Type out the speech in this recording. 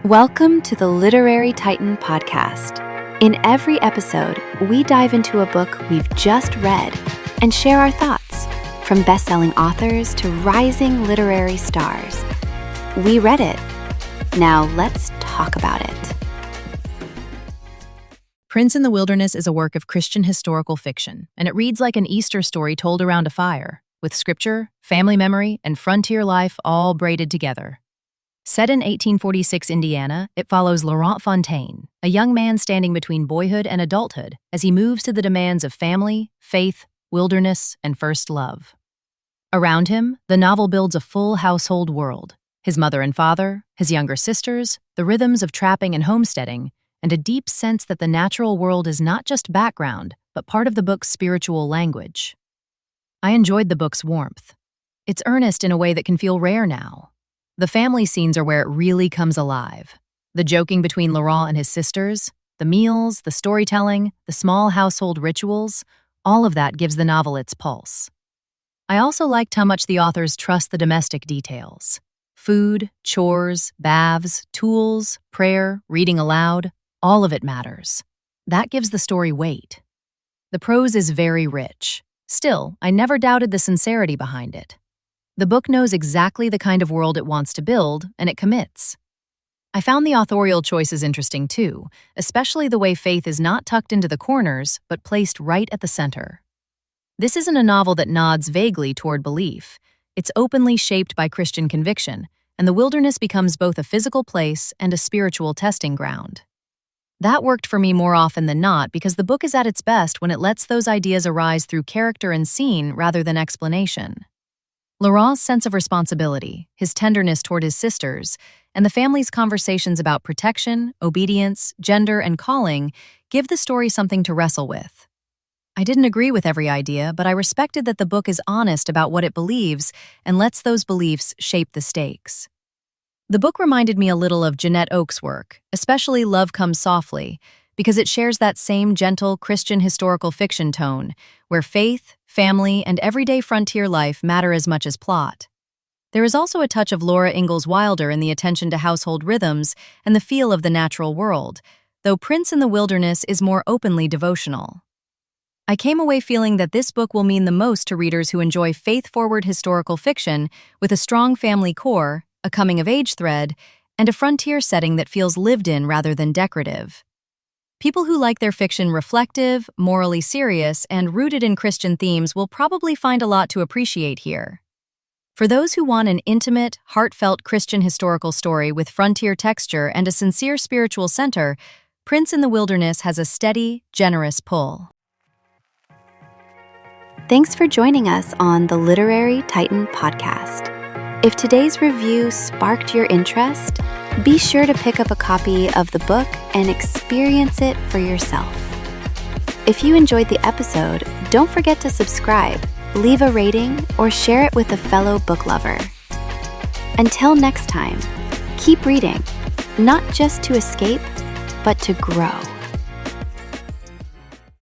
Welcome to the Literary Titan podcast. In every episode, we dive into a book we've just read and share our thoughts, from best-selling authors to rising literary stars. We read it. Now let's talk about it. Prince in the Wilderness is a work of Christian historical fiction, and it reads like an Easter story told around a fire, with scripture, family memory, and frontier life all braided together. Set in 1846 Indiana, it follows Laurent Fontaine, a young man standing between boyhood and adulthood as he moves to the demands of family, faith, wilderness, and first love. Around him, the novel builds a full household world: his mother and father, his younger sisters, the rhythms of trapping and homesteading, and a deep sense that the natural world is not just background, but part of the book's spiritual language. I enjoyed the book's warmth. It's earnest in a way that can feel rare now. The family scenes are where it really comes alive. The joking between Laurent and his sisters, the meals, the storytelling, the small household rituals, all of that gives the novel its pulse. I also liked how much the authors trust the domestic details. Food, chores, baths, tools, prayer, reading aloud, all of it matters. That gives the story weight. The prose is very rich. Still, I never doubted the sincerity behind it. The book knows exactly the kind of world it wants to build, and it commits. I found the authorial choices interesting too, especially the way faith is not tucked into the corners, but placed right at the center. This isn't a novel that nods vaguely toward belief. It's openly shaped by Christian conviction, and the wilderness becomes both a physical place and a spiritual testing ground. That worked for me more often than not because the book is at its best when it lets those ideas arise through character and scene rather than explanation. Laurent's sense of responsibility, his tenderness toward his sisters, and the family's conversations about protection, obedience, gender, and calling give the story something to wrestle with. I didn't agree with every idea, but I respected that the book is honest about what it believes and lets those beliefs shape the stakes. The book reminded me a little of Jeanette Oke's work, especially Love Comes Softly, because it shares that same gentle Christian historical fiction tone, where faith, family, and everyday frontier life matter as much as plot. There is also a touch of Laura Ingalls Wilder in the attention to household rhythms and the feel of the natural world, though Prince in the Wilderness is more openly devotional. I came away feeling that this book will mean the most to readers who enjoy faith-forward historical fiction with a strong family core, a coming-of-age thread, and a frontier setting that feels lived in rather than decorative. People who like their fiction reflective, morally serious, and rooted in Christian themes will probably find a lot to appreciate here. For those who want an intimate, heartfelt Christian historical story with frontier texture and a sincere spiritual center, Prince in the Wilderness has a steady, generous pull. Thanks for joining us on the Literary Titan podcast. If today's review sparked your interest, be sure to pick up a copy of the book and experience it for yourself. If you enjoyed the episode, don't forget to subscribe, leave a rating, or share it with a fellow book lover. Until next time, keep reading, not just to escape, but to grow.